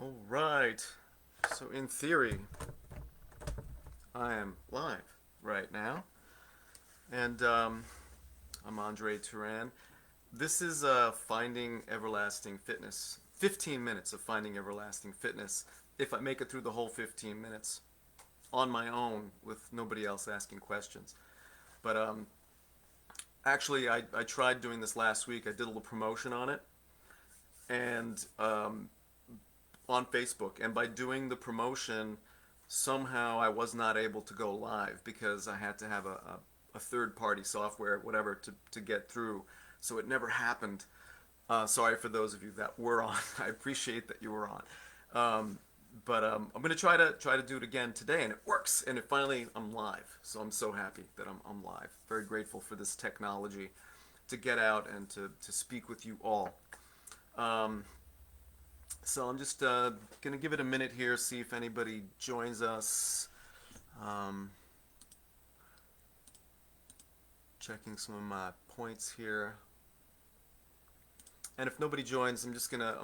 All right. So, in theory, I am live right now, and I'm Andre Turan. This is Finding Everlasting Fitness. 15 minutes of Finding Everlasting Fitness. If I make it through the whole 15 minutes on my own with nobody else asking questions. But actually, I tried doing this last week. I did a little promotion on it, and on Facebook, and by doing the promotion, somehow I was not able to go live because I had to have a third party software, whatever, to get through. So it never happened. Sorry for those of you that were on. I appreciate that you were on. But I'm gonna try to do it again today, and it works. And it finally I'm live, so I'm so happy that I'm live. Very grateful for this technology to get out and to speak with you all. Um, so I'm just gonna give it a minute here, see if anybody joins us. Um, Checking some of my points here, and if nobody joins, I'm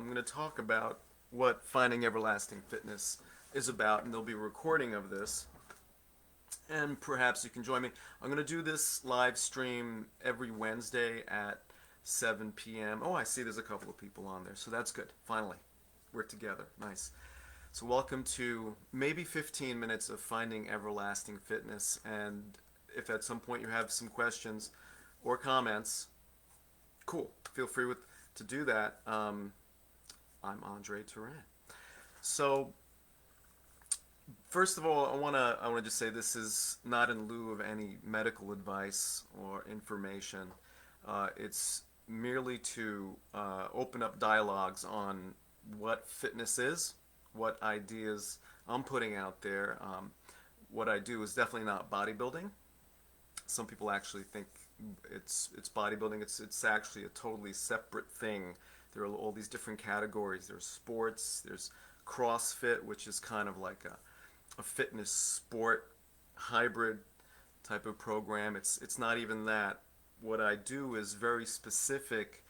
gonna talk about what Finding Everlasting Fitness is about, and there'll be a recording of this, and perhaps you can join me. I'm gonna do this live stream every Wednesday at 7 p.m. Oh, I see there's a couple of people on there, so that's good. Finally, we're together. Nice. So, welcome to maybe 15 minutes of Finding Everlasting Fitness. And if at some point you have some questions or comments, cool. Feel free to do that. I'm Andre Turan. So, first of all, I wanna just say this is not in lieu of any medical advice or information. It's merely to open up dialogues on what fitness is, what ideas I'm putting out there. What I do is definitely not bodybuilding. Some people actually think it's bodybuilding. It's actually a totally separate thing. There are all these different categories. There's sports. There's CrossFit, which is kind of like a fitness sport hybrid type of program. It's not even that. What I do is very specific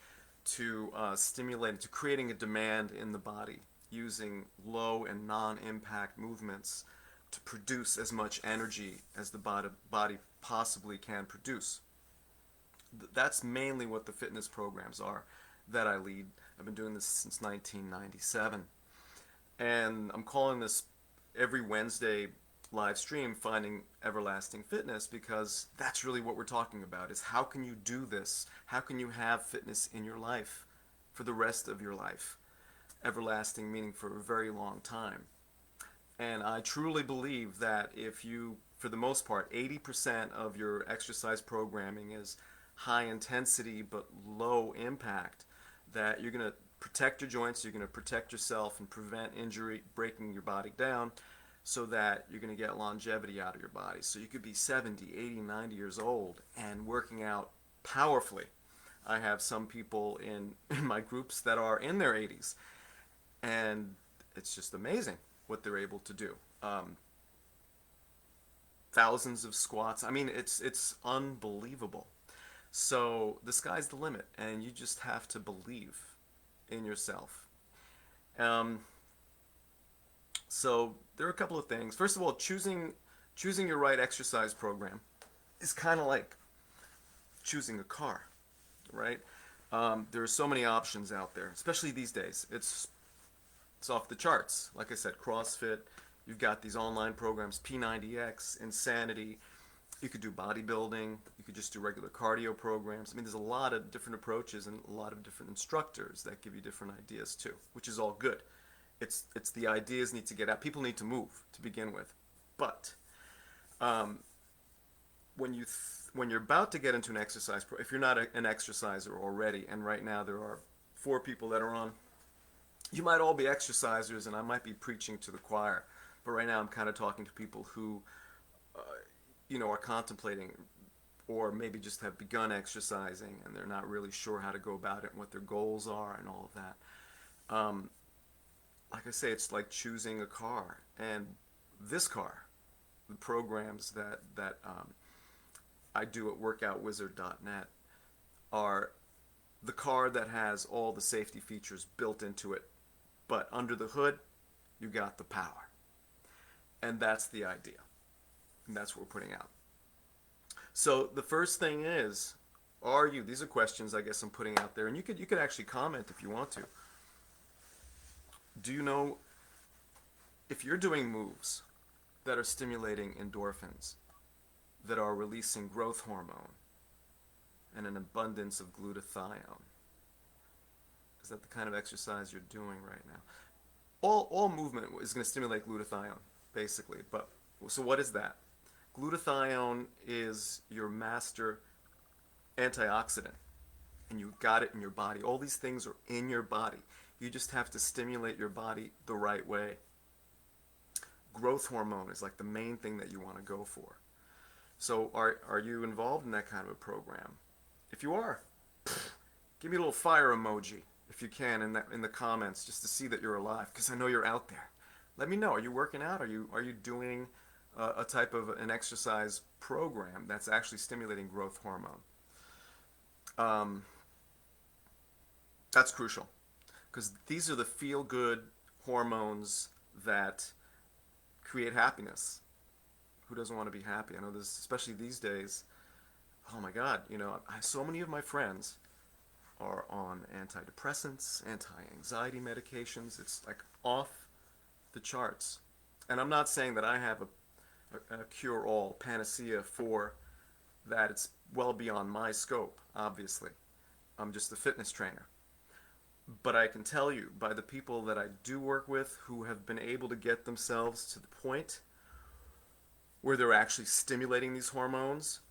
to stimulating, to creating a demand in the body using low and non-impact movements to produce as much energy as the body possibly can produce. That's mainly what the fitness programs are that I lead. I've been doing this since 1997. And I'm calling this every Wednesday live stream Finding Everlasting Fitness because that's really what we're talking about is how can you do this? How can you have fitness in your life for the rest of your life? Everlasting meaning for a very long time. And I truly believe that if you, for the most part, 80% of your exercise programming is high intensity but low impact, that you're going to protect your joints, you're going to protect yourself and prevent injury, breaking your body down, so that you're going to get longevity out of your body. So you could be 70, 80, 90 years old and working out powerfully. I have some people in my groups that are in their 80s, and it's just amazing what they're able to do. Thousands of squats. I mean, it's unbelievable. So the sky's the limit, and you just have to believe in yourself. Um, so there are a couple of things. First of all, choosing your right exercise program is kind of like choosing a car, right? There are so many options out there, especially these days. It's off the charts. Like I said, CrossFit. You've got these online programs, P90X, Insanity. You could do bodybuilding. You could just do regular cardio programs. I mean, there's a lot of different approaches and a lot of different instructors that give you different ideas too, which is all good. It's the ideas need to get out. People need to move to begin with, but um, when you're about to get into an exercise, if you're not an exerciser already, and right now there are 4 people that are on, you might all be exercisers, and I might be preaching to the choir. But right now, I'm kind of talking to people who, uh, are contemplating, or maybe just have begun exercising, and they're not really sure how to go about it and what their goals are and all of that. Like I say, it's like choosing a car, and this car, the programs that I do at WorkoutWizard.net are the car that has all the safety features built into it. But under the hood, you got the power. And that's the idea. And that's what we're putting out. So the first thing is, these are questions I guess I'm putting out there, and you could actually comment if you want to. Do you know if you're doing moves that are stimulating endorphins, that are releasing growth hormone, and an abundance of glutathione? Is that the kind of exercise you're doing right now? All movement is going to stimulate glutathione, basically. But so what is that? Glutathione is your master antioxidant, and you got it in your body. All these things are in your body. You just have to stimulate your body the right way. Growth hormone is like the main thing that you want to go for. So are you involved in that kind of a program? If you are, give me a little fire emoji if you can in the comments, just to see that you're alive, because I know you're out there. Let me know. Are you working out? Are you doing a type of an exercise program that's actually stimulating growth hormone? That's crucial, because these are the feel-good hormones that create happiness. Who doesn't want to be happy? I know this, especially these days. Oh my God, so many of my friends are on antidepressants, anti-anxiety medications. It's like off the charts. And I'm not saying that I have a cure-all panacea for that. It's well beyond my scope, obviously. I'm just a fitness trainer. But I can tell you, by the people that I do work with who have been able to get themselves to the point where they're actually stimulating these hormones,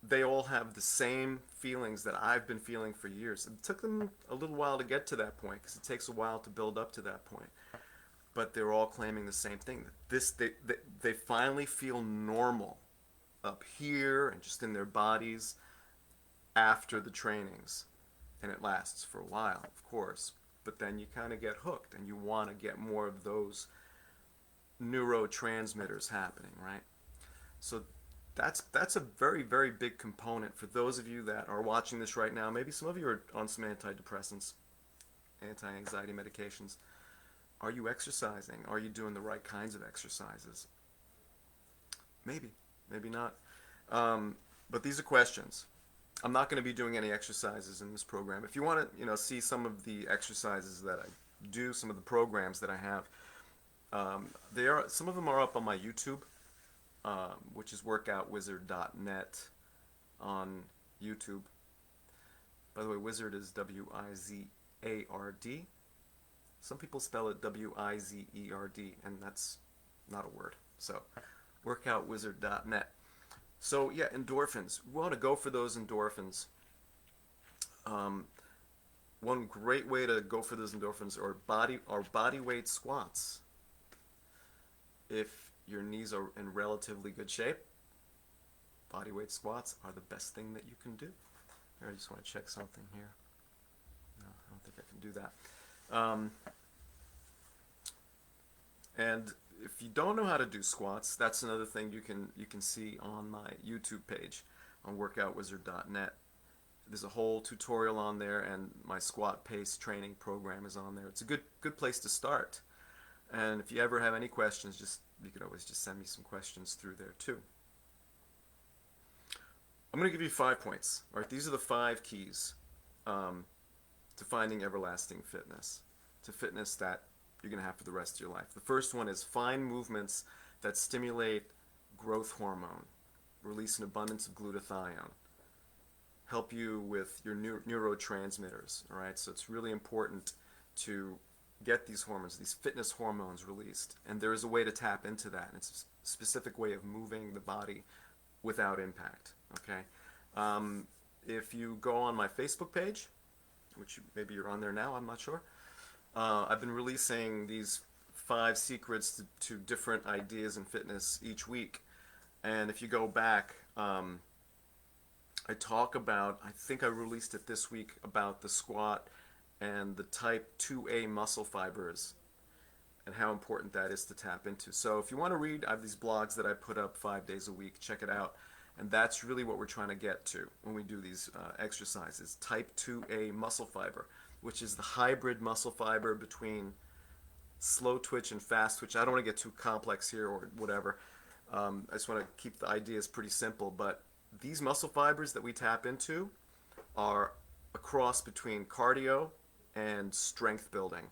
they all have the same feelings that I've been feeling for years. It took them a little while to get to that point, because it takes a while to build up to that point. But they're all claiming the same thing. They finally feel normal up here and just in their bodies after the trainings. And it lasts for a while, of course. But then you kind of get hooked, and you want to get more of those neurotransmitters happening, right? So that's a very, very big component for those of you that are watching this right now. Maybe some of you are on some antidepressants, anti-anxiety medications. Are you exercising? Are you doing the right kinds of exercises? Maybe, maybe not. But these are questions. I'm not going to be doing any exercises in this program. If you want to, see some of the exercises that I do, some of the programs that I have, some of them are up on my YouTube, which is workoutwizard.net on YouTube. By the way, wizard is W-I-Z-A-R-D. Some people spell it W-I-Z-E-R-D, and that's not a word. So, workoutwizard.net. So, yeah, endorphins. We want to go for those endorphins. One great way to go for those endorphins are body weight squats. If your knees are in relatively good shape, body weight squats are the best thing that you can do. Here, I just want to check something here. No, I don't think I can do that. And if you don't know how to do squats, that's another thing you can see on my YouTube page on workoutwizard.net. There's a whole tutorial on there, and my squat pace training program is on there. It's a good place to start. And if you ever have any questions, you can always just send me some questions through there too. I'm going to give you 5 points. All right, these are the 5 keys to finding everlasting fitness, to fitness that you're going to have for the rest of your life. The first one is find movements that stimulate growth hormone, release an abundance of glutathione, help you with your neurotransmitters. All right, so it's really important to get these hormones, these fitness hormones released. And there is a way to tap into that. And it's a specific way of moving the body without impact. Okay. If you go on my Facebook page, which maybe you're on there now, I'm not sure. I've been releasing these 5 secrets to different ideas in fitness each week. And if you go back, I talk about, I think I released it this week, about the squat and the type 2A muscle fibers and how important that is to tap into. So if you want to read, I have these blogs that I put up 5 days a week. Check it out. And that's really what we're trying to get to when we do these exercises. Type 2A muscle fiber, which is the hybrid muscle fiber between slow twitch and fast twitch. I don't want to get too complex here or whatever. I just want to keep the ideas pretty simple. But these muscle fibers that we tap into are a cross between cardio and strength building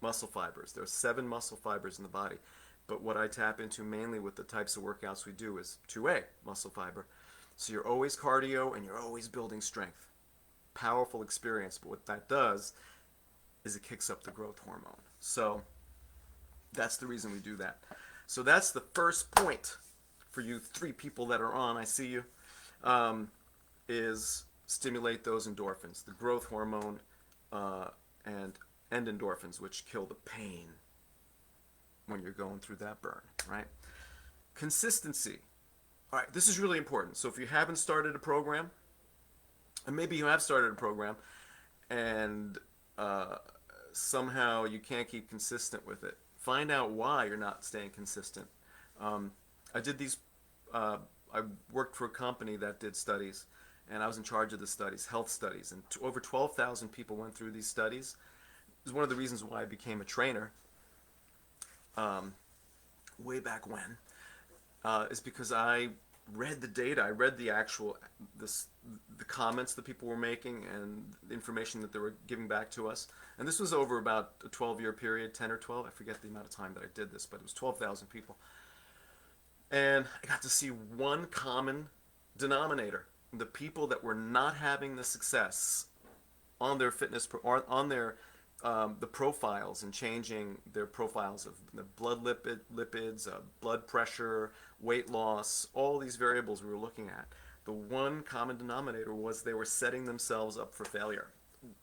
muscle fibers. There are 7 muscle fibers in the body. But what I tap into mainly with the types of workouts we do is 2A muscle fiber. So you're always cardio and you're always building strength. Powerful experience. But what that does is it kicks up the growth hormone. So that's the reason we do that. So that's the first point for you 3 people that are on. I see you. Is stimulate those endorphins, the growth hormone, and endorphins, which kill the pain when you're going through that burn, right? Consistency. All right, this is really important. So if you haven't started a program, and maybe you have started a program, and somehow you can't keep consistent with it, find out why you're not staying consistent. I did these. I worked for a company that did studies, and I was in charge of the studies, health studies, and over 12,000 people went through these studies. It was one of the reasons why I became a trainer. Way back when, is because I read the data. I read the actual the comments that people were making and the information that they were giving back to us. And this was over about a 12-year period, 10 or 12. I forget the amount of time that I did this, but it was 12,000 people. And I got to see one common denominator. The people that were not having the success on their fitness, on their the profiles and changing their profiles of the blood lipids, blood pressure, weight loss, all these variables we were looking at. The one common denominator was they were setting themselves up for failure.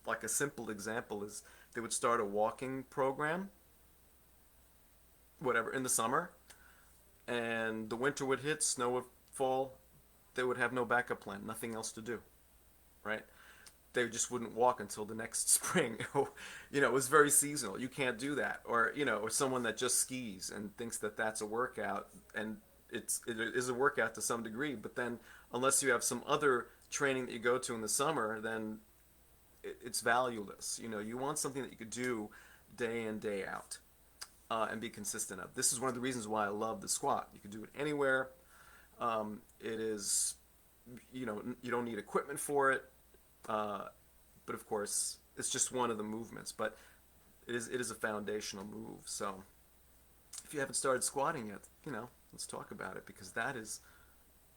Like a simple example is they would start a walking program, whatever, in the summer, and the winter would hit, snow would fall, they would have no backup plan, nothing else to do, right? They just wouldn't walk until the next spring. It was very seasonal. You can't do that. Or, or someone that just skis and thinks that that's a workout, and it is a workout to some degree, but then unless you have some other training that you go to in the summer, then it's valueless. You want something that you could do day in, day out, and be consistent of. This is one of the reasons why I love the squat. You can do it anywhere. It is, you don't need equipment for it. But of course, it's just one of the movements. But it is a foundational move. So if you haven't started squatting yet, let's talk about it, because that is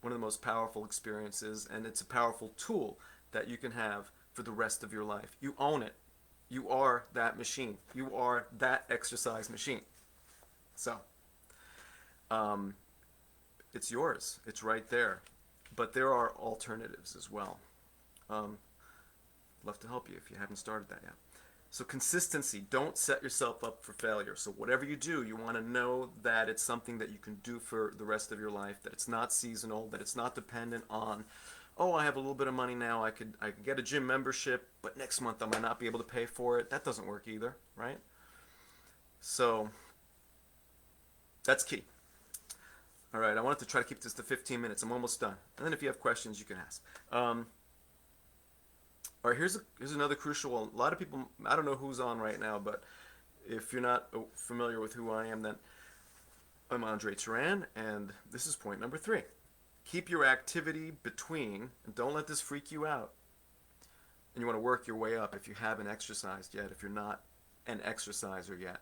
one of the most powerful experiences, and it's a powerful tool that you can have for the rest of your life. You own it. You are that machine. You are that exercise machine. So it's yours. It's right there. But there are alternatives as well. Love to help you if you haven't started that yet. So consistency. Don't set yourself up for failure. So whatever you do, you want to know that it's something that you can do for the rest of your life, that it's not seasonal, that it's not dependent on, oh, I have a little bit of money now, I could get a gym membership, but next month I might not be able to pay for it. That doesn't work either, right? So that's key. All right, I wanted to try to keep this to 15 minutes. I'm almost done. And then if you have questions, you can ask. All right, here's another crucial one. A lot of people, I don't know who's on right now, but if you're not familiar with who I am, then I'm Andre Turan, and this is point number 3. Keep your activity between, and don't let this freak you out. And you want to work your way up if you haven't exercised yet, if you're not an exerciser yet.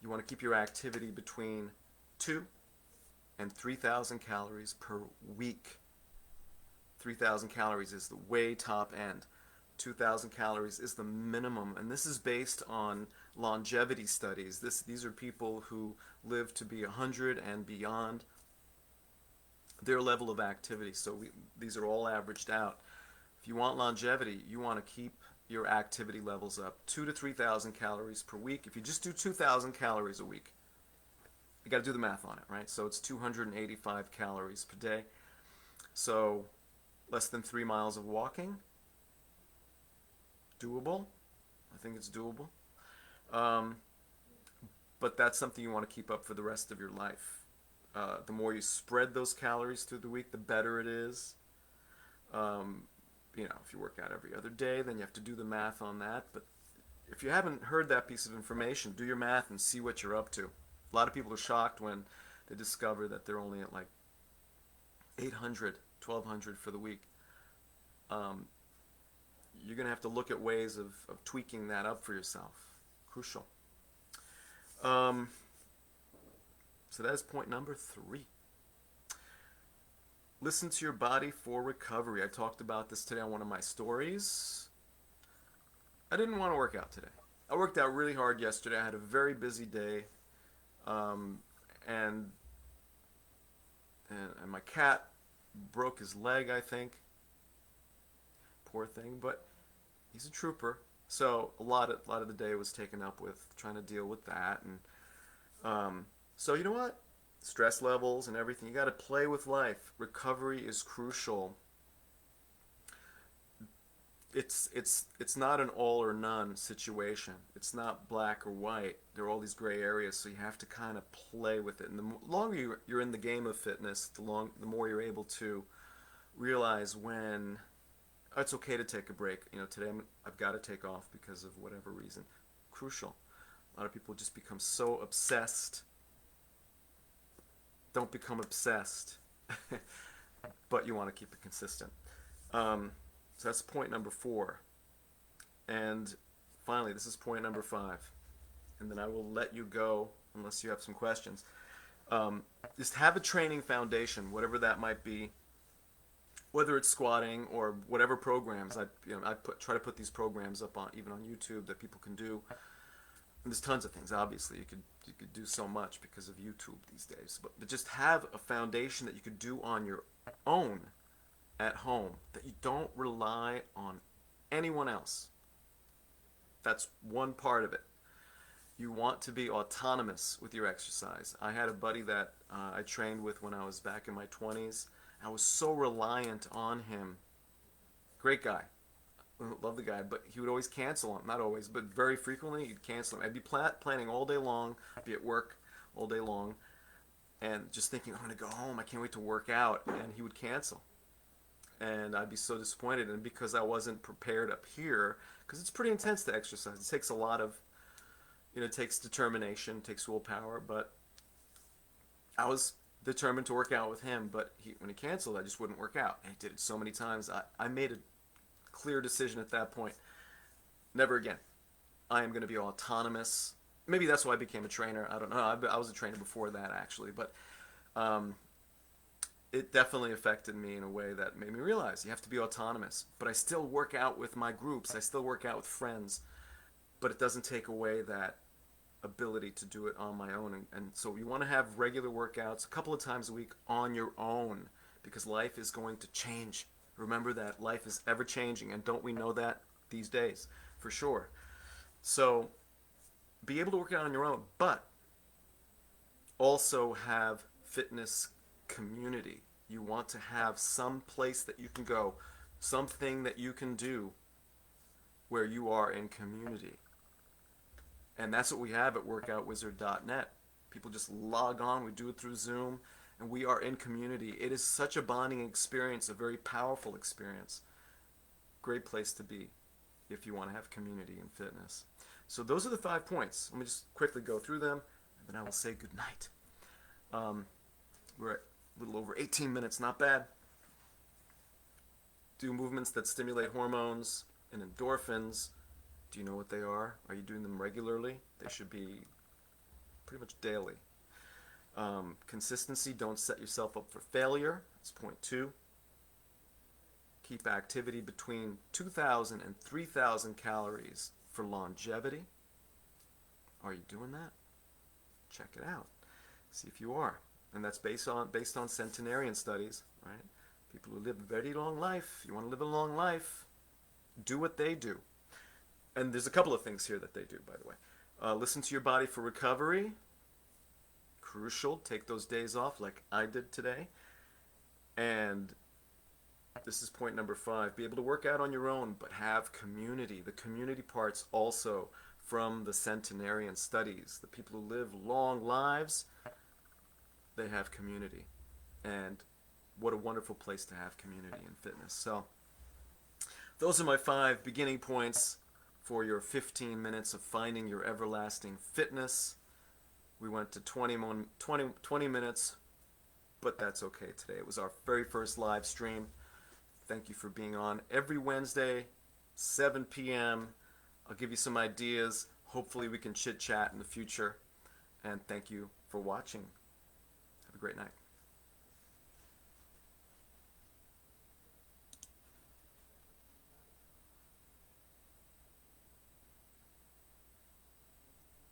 You want to keep your activity between 2 and 3,000 calories per week. 3,000 calories is the way top end. 2,000 calories is the minimum, and this is based on longevity studies. These are people who live to be 100 and beyond, their level of activity. So these are all averaged out. If you want longevity, you want to keep your activity levels up. 2 to 3,000 calories per week. If you just do 2,000 calories a week, you got to do the math on it, right? So it's 285 calories per day. So less than 3 miles of walking. Doable. I think it's doable. But that's something you want to keep up for the rest of your life. The more you spread those calories through the week, the better it is. If you work out every other day, then you have to do the math on that. But if you haven't heard that piece of information, do your math and see what you're up to. A lot of people are shocked when they discover that they're only at like 800, 1200 for the week. Um, you're going to have to look at ways of tweaking that up for yourself. Crucial. Um, so that is point number 3. Listen to your body for recovery. I talked about this today on one of my stories. I didn't want to work out today. I worked out really hard yesterday. I had a very busy day. Um, and, and my cat broke his leg, I think. Poor thing, but he's a trooper. So a lot of the day was taken up with trying to deal with that, and so you know what? Stress levels and everything. You got to play with life. Recovery is crucial. It's not an all or none situation. It's not black or white. There are all these gray areas, so you have to kind of play with it. And the longer you're in the game of fitness, the more you're able to realize when it's okay to take a break. You know, today I've got to take off because of whatever reason. Crucial. A lot of people just become so obsessed. Don't become obsessed, but you want to keep it consistent. So that's point number 4. And finally, this is point number 5. And then I will let you go unless you have some questions. Just have a training foundation, whatever that might be. Whether it's squatting or whatever programs, try to put these programs up on even on YouTube that people can do. And there's tons of things. Obviously, you could do so much because of YouTube these days. But just have a foundation that you could do on your own at home, that you don't rely on anyone else. That's one part of it. You want to be autonomous with your exercise. I had a buddy that I trained with when I was back in my 20s. I was so reliant on him. Great guy. Love the guy, but he would always cancel him. Not always, but very frequently he'd cancel him. I'd be planning all day long, be at work all day long, and just thinking, I'm going to go home. I can't wait to work out. And he would cancel. And I'd be so disappointed. And because I wasn't prepared up here, because it's pretty intense to exercise. It takes a lot of, it takes determination, it takes willpower, but I was determined to work out with him, but when he canceled, I just wouldn't work out. And he did it so many times. I made a clear decision at that point. Never again. I am going to be autonomous. Maybe that's why I became a trainer. I don't know. I was a trainer before that, actually, but it definitely affected me in a way that made me realize you have to be autonomous. But I still work out with my groups. I still work out with friends, but it doesn't take away that ability to do it on my own. And so you want to have regular workouts a couple of times a week on your own, because life is going to change. Remember that life is ever changing, and don't we know that these days for sure? So be able to work out on your own, but also have fitness community. You want to have some place that you can go, something that you can do where you are in community. And that's what we have at workoutwizard.net. People just log on, we do it through Zoom, and we are in community. It is such a bonding experience, a very powerful experience. Great place to be if you want to have community in fitness. So those are the 5 points. Let me just quickly go through them, and then I will say good night. We're at a little over 18 minutes, not bad. Do movements that stimulate hormones and endorphins. Do you know what they are? Are you doing them regularly? They should be pretty much daily. Consistency, don't set yourself up for failure. That's point 2. Keep activity between 2,000 and 3,000 calories for longevity. Are you doing that? Check it out. See if you are. And that's based on centenarian studies, right? People who live a very long life. You want to live a long life, do what they do. And there's a couple of things here that they do, by the way. Listen to your body for recovery. Crucial. Take those days off like I did today. And this is point number 5. Be able to work out on your own, but have community. The community part's also from the centenarian studies. The people who live long lives, they have community. And what a wonderful place to have community in fitness. So those are my 5 beginning points for your 15 minutes of finding your everlasting fitness. We went to 20 minutes, but that's okay today. It was our very first live stream. Thank you for being on every Wednesday, 7 p.m. I'll give you some ideas. Hopefully we can chit chat in the future. And thank you for watching. Have a great night.